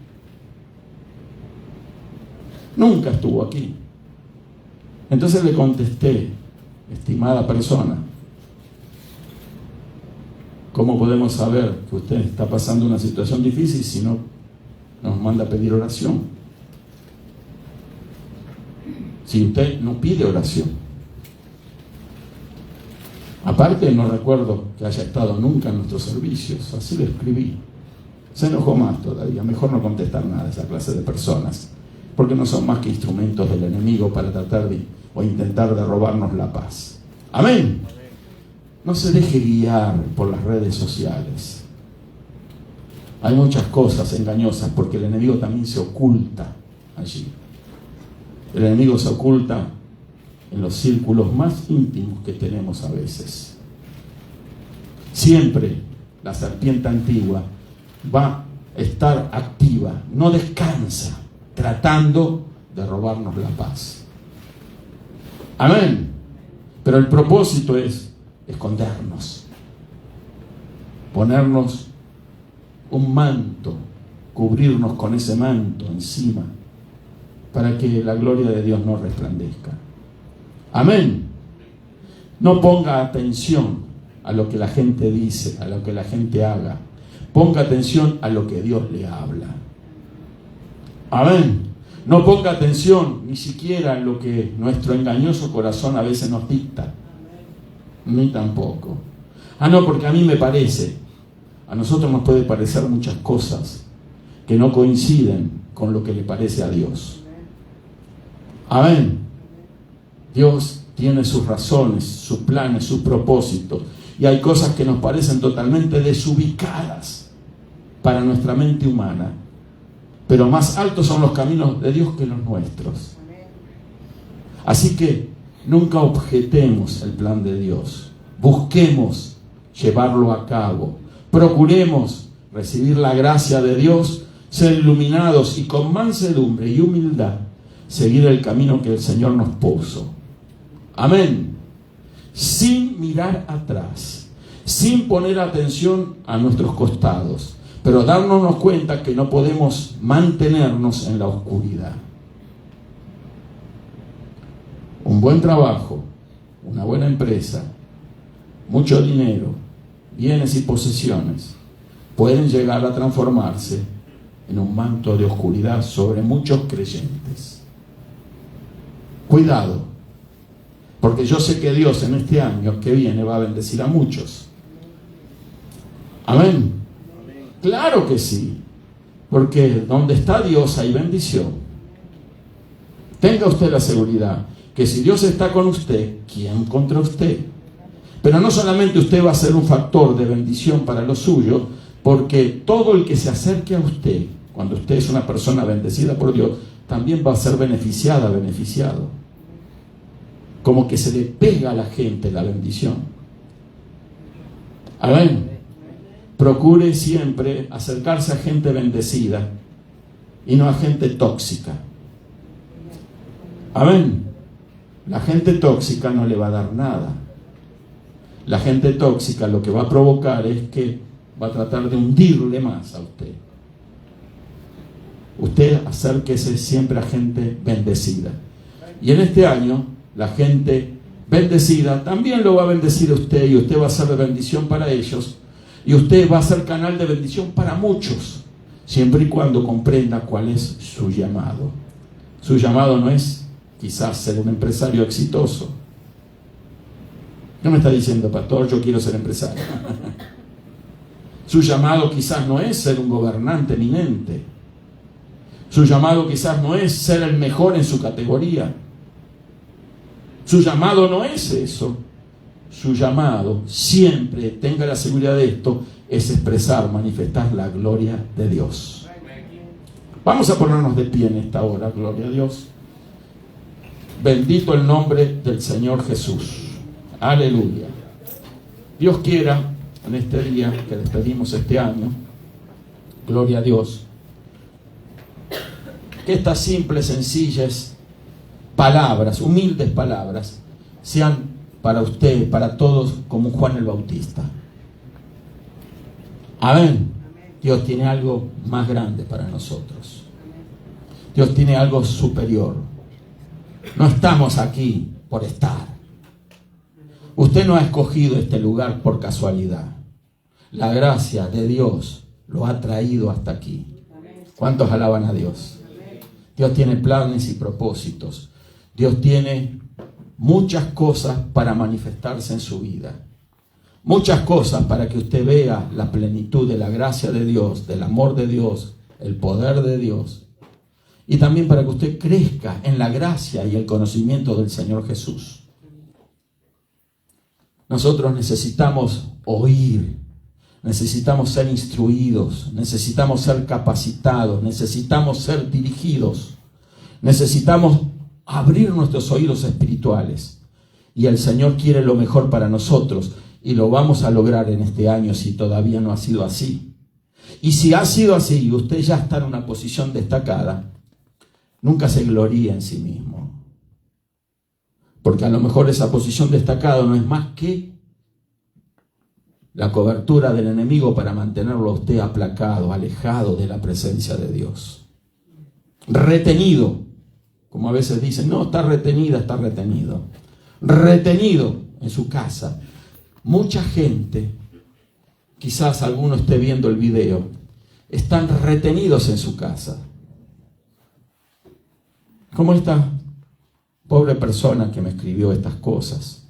Nunca estuvo aquí. Entonces le contesté: estimada persona, ¿cómo podemos saber que usted está pasando una situación difícil si no nos manda a pedir oración? Si usted no pide oración. Aparte, no recuerdo que haya estado nunca en nuestros servicios, así le escribí. Se enojó más todavía. Mejor no contestar nada a esa clase de personas, porque no son más que instrumentos del enemigo para tratar de, o intentar de robarnos la paz. Amén. No se deje guiar por las redes sociales. Hay muchas cosas engañosas, porque el enemigo también se oculta allí. El enemigo se oculta en los círculos más íntimos que tenemos a veces. Siempre la serpiente antigua va a estar activa, no descansa, tratando de robarnos la paz. Amén. Pero el propósito es escondernos, ponernos un manto, cubrirnos con ese manto encima, para que la gloria de Dios no resplandezca. Amén. No ponga atención a lo que la gente dice, a lo que la gente haga. Ponga atención a lo que Dios le habla. Amén. No ponga atención ni siquiera a lo que nuestro engañoso corazón a veces nos dicta. Ni tampoco. No, porque a mí me parece. A nosotros nos puede parecer muchas cosas que no coinciden con lo que le parece a Dios. Amén. Dios tiene sus razones, sus planes, sus propósitos. Y hay cosas que nos parecen totalmente desubicadas para nuestra mente humana. Pero más altos son los caminos de Dios que los nuestros. Así que nunca objetemos el plan de Dios. Busquemos llevarlo a cabo. Procuremos recibir la gracia de Dios, ser iluminados y con mansedumbre y humildad seguir el camino que el Señor nos puso. Amén. Sin mirar atrás, sin poner atención a nuestros costados, pero darnos cuenta que no podemos mantenernos en la oscuridad. Un buen trabajo, una buena empresa, mucho dinero, bienes y posesiones pueden llegar a transformarse en un manto de oscuridad sobre muchos creyentes. Cuidado, porque yo sé que Dios en este año que viene va a bendecir a muchos. Amén. Claro que sí, porque donde está Dios hay bendición. Tenga usted la seguridad que si Dios está con usted, ¿quién contra usted? Pero no solamente usted va a ser un factor de bendición para los suyos, porque todo el que se acerque a usted, cuando usted es una persona bendecida por Dios, también va a ser beneficiado. Como que se le pega a la gente la bendición. Amén. Procure siempre acercarse a gente bendecida y no a gente tóxica. Amén. La gente tóxica no le va a dar nada. La gente tóxica lo que va a provocar es que va a tratar de hundirle más a usted. Usted acérquese siempre a gente bendecida. Y en este año, la gente bendecida también lo va a bendecir a usted, y usted va a ser de bendición para ellos. Y usted va a ser canal de bendición para muchos, siempre y cuando comprenda cuál es su llamado. Su llamado no es quizás ser un empresario exitoso. No me está diciendo, pastor, yo quiero ser empresario. Su llamado quizás no es ser un gobernante eminente. Su llamado quizás no es ser el mejor en su categoría. Su llamado no es eso. Su llamado, siempre tenga la seguridad de esto, es expresar, manifestar la gloria de Dios. Vamos a ponernos de pie en esta hora, gloria a Dios. Bendito el nombre del Señor Jesús. Aleluya. Dios quiera, en este día que despedimos este año, gloria a Dios, que estas simples, sencillas palabras, humildes palabras, sean para usted, para todos, como Juan el Bautista. Amén. Dios tiene algo más grande para nosotros. Dios tiene algo superior. No estamos aquí por estar. Usted no ha escogido este lugar por casualidad. La gracia de Dios lo ha traído hasta aquí. ¿Cuántos alaban a Dios? Dios tiene planes y propósitos. Dios tiene muchas cosas para manifestarse en su vida. Muchas cosas para que usted vea la plenitud de la gracia de Dios, del amor de Dios, el poder de Dios. Y también para que usted crezca en la gracia y el conocimiento del Señor Jesús. Nosotros necesitamos oír, necesitamos ser instruidos, necesitamos ser capacitados, necesitamos ser dirigidos, necesitamos abrir nuestros oídos espirituales. Y el Señor quiere lo mejor para nosotros y lo vamos a lograr en este año si todavía no ha sido así. Y si ha sido así y usted ya está en una posición destacada, nunca se gloríe en sí mismo. Porque a lo mejor esa posición destacada no es más que la cobertura del enemigo para mantenerlo a usted aplacado, alejado de la presencia de Dios. Retenido, como a veces dicen, no, está retenida, está retenido. Retenido en su casa. Mucha gente, quizás alguno esté viendo el video, están retenidos en su casa. Como esta pobre persona que me escribió estas cosas.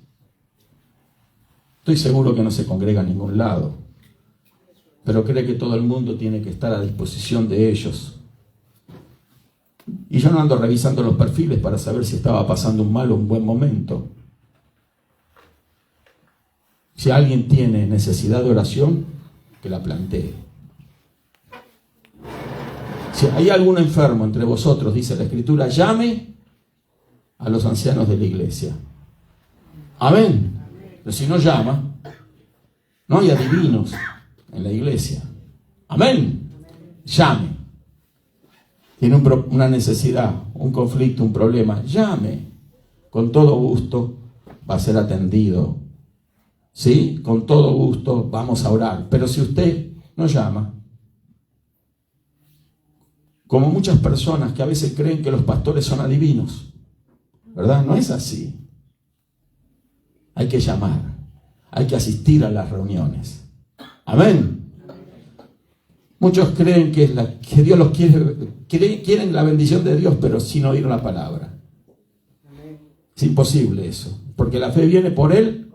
Estoy seguro que no se congrega a ningún lado, pero cree que todo el mundo tiene que estar a disposición de ellos. Y yo no ando revisando los perfiles para saber si estaba pasando un mal o un buen momento. Si alguien tiene necesidad de oración, que la plantee. Si hay algún enfermo entre vosotros, dice la Escritura, llame a los ancianos de la iglesia. Amén. Pero si no llama, no hay adivinos en la iglesia. Amén. Llame. Tiene una necesidad, un conflicto, un problema. Llame. Con todo gusto va a ser atendido. ¿Sí? Con todo gusto vamos a orar. Pero si usted no llama, como muchas personas que a veces creen que los pastores son adivinos, ¿verdad? No es así. Hay que llamar, hay que asistir a las reuniones. Amén. Muchos creen que Dios los quieren la bendición de Dios, pero sin oír la palabra. Es imposible eso, porque la fe viene por el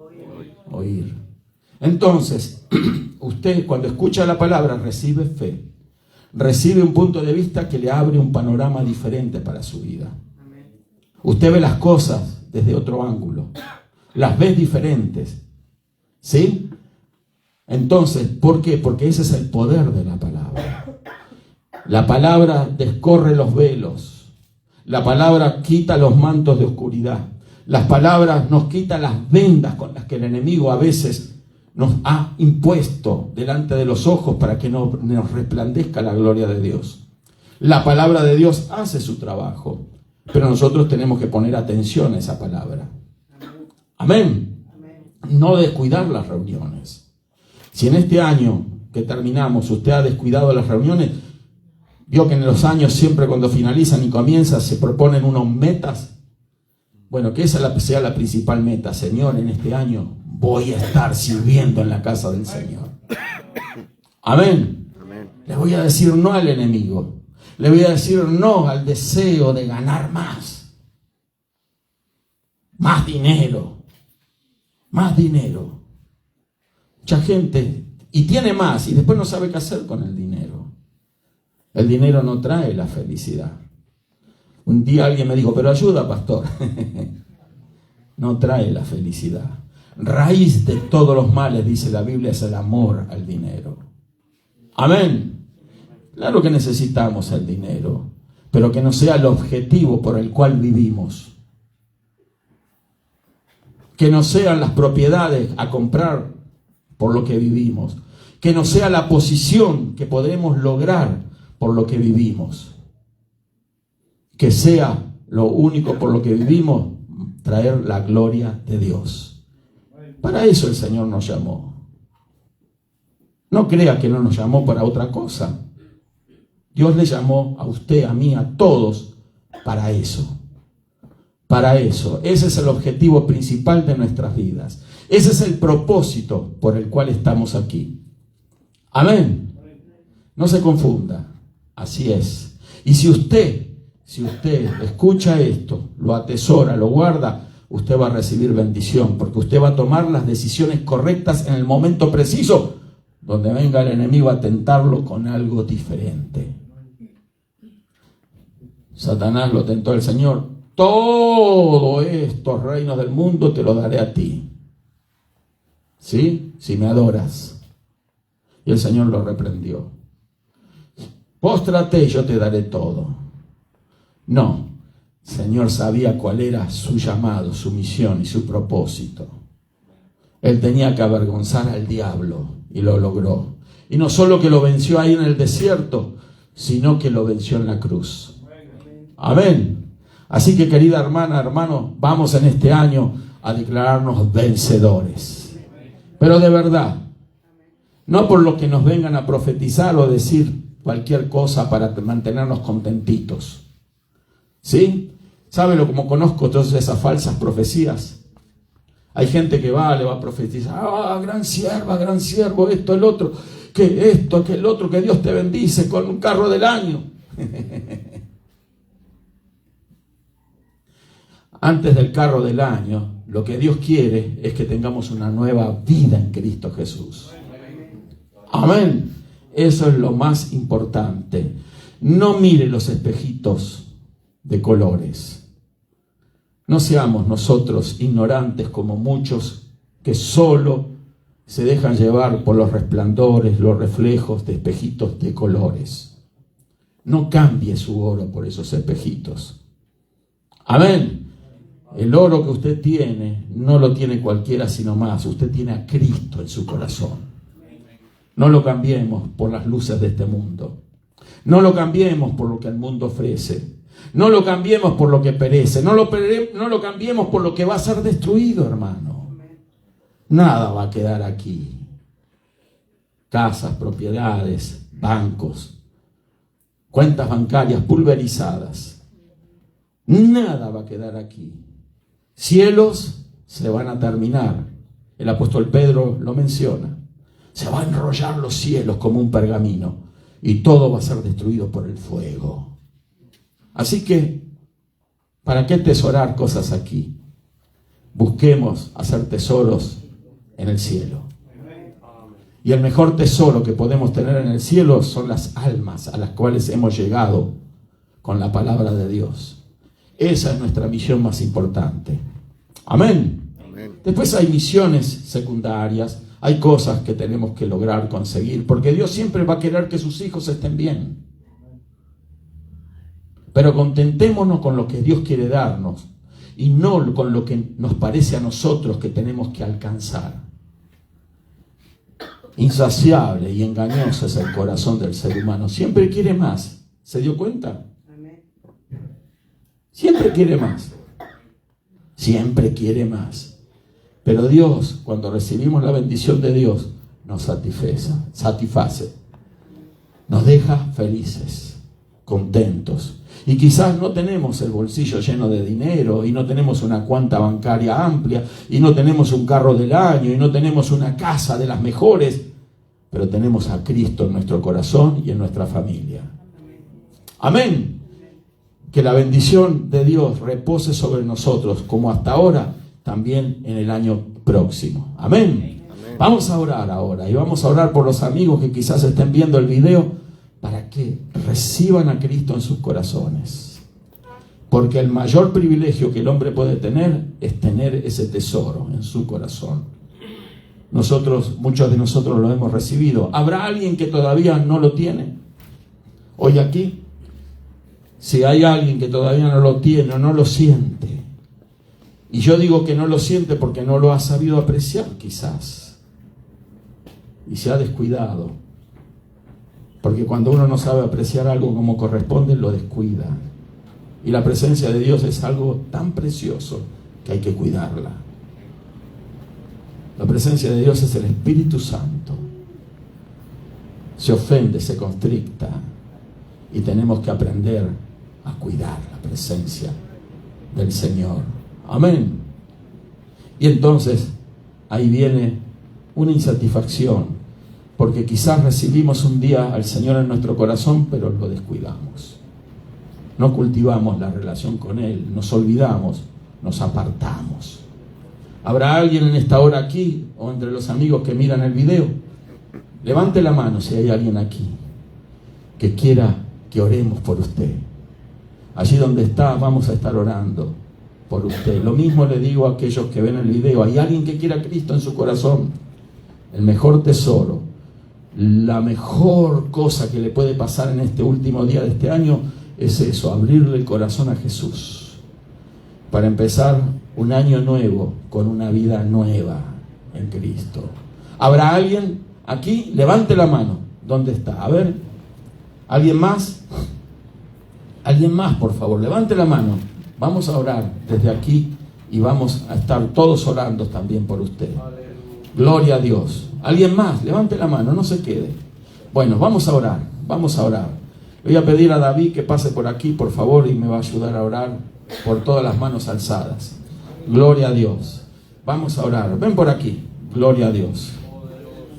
oír. Entonces, usted cuando escucha la palabra recibe fe, recibe un punto de vista que le abre un panorama diferente para su vida. Usted ve las cosas desde otro ángulo, las ves diferentes, ¿sí? Entonces, ¿por qué? Porque ese es el poder de la palabra. La palabra descorre los velos, la palabra quita los mantos de oscuridad, las palabras nos quitan las vendas con las que el enemigo a veces nos ha impuesto delante de los ojos para que no nos resplandezca la gloria de Dios. La palabra de Dios hace su trabajo, pero nosotros tenemos que poner atención a esa palabra. Amén. No descuidar las reuniones. Si en este año que terminamos usted ha descuidado las reuniones, vio que en los años siempre cuando finalizan y comienzan se proponen unas metas. Bueno, que esa sea la principal meta. Señor, en este año voy a estar sirviendo en la casa del Señor. Amén. Le voy a decir no al enemigo. Le voy a decir no al deseo de ganar más. Más dinero. Más dinero. Mucha gente, y tiene más, y después no sabe qué hacer con el dinero. El dinero no trae la felicidad. Un día alguien me dijo, pero ayuda, pastor. No trae la felicidad. Raíz de todos los males, dice la Biblia, es el amor al dinero. Amén. Claro que necesitamos el dinero, pero que no sea el objetivo por el cual vivimos. Que no sean las propiedades a comprar por lo que vivimos. Que no sea la posición que podemos lograr por lo que vivimos. Que sea lo único por lo que vivimos, traer la gloria de Dios. Para eso el Señor nos llamó. No crea que no nos llamó para otra cosa. Dios le llamó a usted, a mí, a todos, para eso. para eso. Ese es el objetivo principal de nuestras vidas. Ese es el propósito por el cual estamos aquí. Amén. No se confunda. Así es. Y si usted escucha esto, lo atesora, lo guarda, usted va a recibir bendición, porque usted va a tomar las decisiones correctas en el momento preciso, donde venga el enemigo a tentarlo con algo diferente. Satanás lo tentó al Señor: todos estos reinos del mundo te los daré a ti, ¿sí? Si me adoras. Y el Señor lo reprendió: póstrate y yo te daré todo. No, el Señor sabía cuál era su llamado, su misión y su propósito. Él tenía que avergonzar al diablo y lo logró. Y no solo que lo venció ahí en el desierto, sino que lo venció en la cruz. Amén. Así que, querida hermana, hermano, vamos en este año a declararnos vencedores. Pero de verdad, no por lo que nos vengan a profetizar o decir cualquier cosa para mantenernos contentitos. ¿Sí? ¿Sabe cómo conozco todas esas falsas profecías? Hay gente que le va a profetizar: gran siervo, esto, el otro, que esto, que el otro, que Dios te bendice con un carro del año. Antes del carro del año, lo que Dios quiere es que tengamos una nueva vida en Cristo Jesús. Amén. Eso es lo más importante. No mire los espejitos de colores. No seamos nosotros ignorantes como muchos que solo se dejan llevar por los resplandores, los reflejos de espejitos de colores. No cambie su oro por esos espejitos. Amén. El oro que usted tiene no lo tiene cualquiera sino más. Usted tiene a Cristo en su corazón. No lo cambiemos por las luces de este mundo. No lo cambiemos por lo que el mundo ofrece. No lo cambiemos por lo que perece. No lo cambiemos por lo que va a ser destruido, hermano. Nada va a quedar aquí. Casas, propiedades, bancos, cuentas bancarias pulverizadas. Nada va a quedar aquí. Cielos se van a terminar. El apóstol Pedro lo menciona. Se van a enrollar los cielos como un pergamino y todo va a ser destruido por el fuego. Así que, ¿para qué tesorar cosas aquí? Busquemos hacer tesoros en el cielo. Y el mejor tesoro que podemos tener en el cielo son las almas a las cuales hemos llegado con la palabra de Dios. Esa es nuestra misión más importante. Amén. Amén. Después hay misiones secundarias, hay cosas que tenemos que lograr conseguir, porque Dios siempre va a querer que sus hijos estén bien. Pero contentémonos con lo que Dios quiere darnos y no con lo que nos parece a nosotros que tenemos que alcanzar. Insaciable y engañoso es el corazón del ser humano. Siempre quiere más. ¿Se dio cuenta? Siempre quiere más. Siempre quiere más. Pero Dios, cuando recibimos la bendición de Dios, nos satisface. Nos deja felices, contentos. Y quizás no tenemos el bolsillo lleno de dinero, y no tenemos una cuenta bancaria amplia, y no tenemos un carro del año, y no tenemos una casa de las mejores, pero tenemos a Cristo en nuestro corazón y en nuestra familia. Amén. Que la bendición de Dios repose sobre nosotros, como hasta ahora, también en el año próximo. Amén. Amén. Vamos a orar ahora, y vamos a orar por los amigos que quizás estén viendo el video, para que reciban a Cristo en sus corazones. Porque el mayor privilegio que el hombre puede tener es tener ese tesoro en su corazón. Muchos de nosotros lo hemos recibido. ¿Habrá alguien que todavía no lo tiene? Hoy aquí, si hay alguien que todavía no lo tiene o no lo siente, y yo digo que no lo siente porque no lo ha sabido apreciar quizás, y se ha descuidado. Porque cuando uno no sabe apreciar algo como corresponde, lo descuida. Y la presencia de Dios es algo tan precioso que hay que cuidarla. La presencia de Dios es el Espíritu Santo. Se ofende, se constricta. Y tenemos que aprender a cuidar la presencia del Señor. Amén. Y entonces ahí viene una insatisfacción, porque quizás recibimos un día al Señor en nuestro corazón, pero lo descuidamos. No cultivamos la relación con Él, nos olvidamos, nos apartamos. ¿Habrá alguien en esta hora aquí o entre los amigos que miran el video? Levante la mano si hay alguien aquí que quiera que oremos por usted. Allí donde está, vamos a estar orando por usted. Lo mismo le digo a aquellos que ven el video. ¿Hay alguien que quiera a Cristo en su corazón? El mejor tesoro, la mejor cosa que le puede pasar en este último día de este año es eso, abrirle el corazón a Jesús, para empezar un año nuevo con una vida nueva en Cristo. ¿Habrá alguien aquí? Levante la mano. ¿Dónde está? A ver, ¿alguien más? ¿Alguien más, por favor? Levante la mano. Vamos a orar desde aquí y vamos a estar todos orando también por usted. Gloria a Dios. ¿Alguien más? Levante la mano, no se quede. Bueno, vamos a orar, vamos a orar. Le voy a pedir a David que pase por aquí, por favor, y me va a ayudar a orar por todas las manos alzadas. Gloria a Dios. Vamos a orar. Ven por aquí. Gloria a Dios.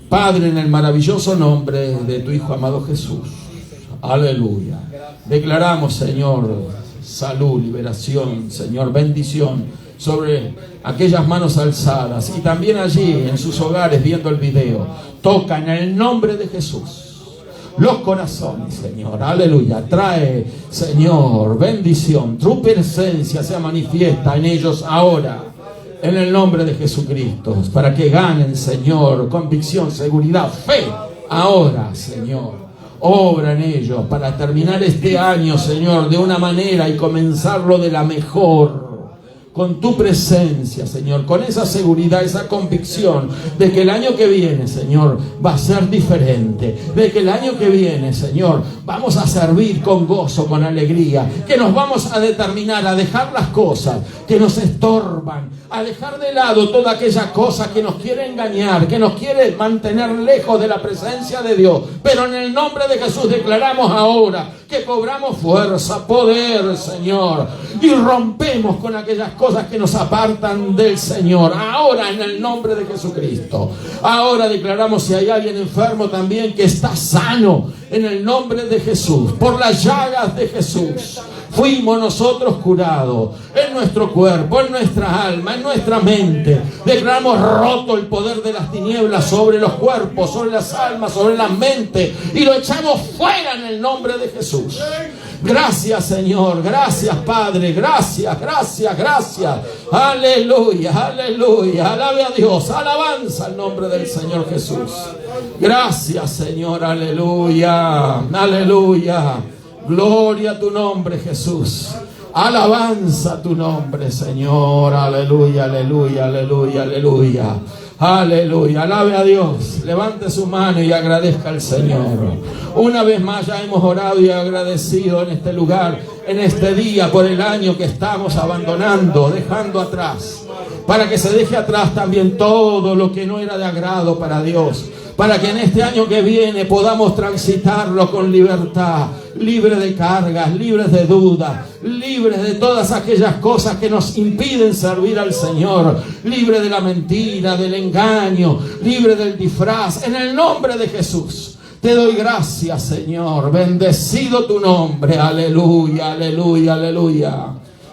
Padre, en el maravilloso nombre de tu Hijo amado Jesús. Aleluya. Declaramos, Señor, salud, liberación, Señor, bendición sobre aquellas manos alzadas y también allí en sus hogares viendo el video. Toca en el nombre de Jesús los corazones, Señor, aleluya. Trae, Señor, bendición. Tu presencia se manifiesta en ellos ahora, en el nombre de Jesucristo, para que ganen, Señor, convicción, seguridad, fe. Ahora, Señor, obra en ellos para terminar este año, Señor, de una manera y comenzarlo de la mejor. Con tu presencia, Señor, con esa seguridad, esa convicción de que el año que viene, Señor, va a ser diferente, de que el año que viene, Señor, vamos a servir con gozo, con alegría, que nos vamos a determinar a dejar las cosas que nos estorban, a dejar de lado toda aquella cosa que nos quiere engañar, que nos quiere mantener lejos de la presencia de Dios. Pero en el nombre de Jesús declaramos ahora que cobramos fuerza, poder, Señor, y rompemos con aquellas cosas que nos apartan del Señor. Ahora en el nombre de Jesucristo. Ahora declaramos si hay alguien enfermo también que está sano en el nombre de Jesús. Por las llagas de Jesús fuimos nosotros curados en nuestro cuerpo, en nuestra alma, en nuestra mente. Declaramos roto el poder de las tinieblas sobre los cuerpos, sobre las almas, sobre las mentes, y lo echamos fuera en el nombre de Jesús. Gracias, Señor. Gracias, Padre. Gracias, gracias, gracias. Aleluya, aleluya. Alabe a Dios. Alabanza al nombre del Señor Jesús. Gracias, Señor. Aleluya, aleluya. Gloria a tu nombre, Jesús. Alabanza a tu nombre, Señor. Aleluya, aleluya, aleluya, aleluya. Aleluya, alabe a Dios. Levante su mano y agradezca al Señor. Una vez más ya hemos orado y agradecido en este lugar, en este día, por el año que estamos abandonando, dejando atrás, para que se deje atrás también todo lo que no era de agrado para Dios, para que en este año que viene podamos transitarlo con libertad, libre de cargas, libres de dudas, libres de todas aquellas cosas que nos impiden servir al Señor, libre de la mentira, del engaño, libre del disfraz, en el nombre de Jesús. Te doy gracias, Señor. Bendecido tu nombre. Aleluya, aleluya, aleluya.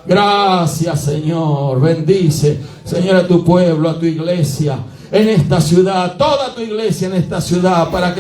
Gracias, Señor. Bendice, Señor, a tu pueblo, a tu iglesia en esta ciudad, toda tu iglesia en esta ciudad, para que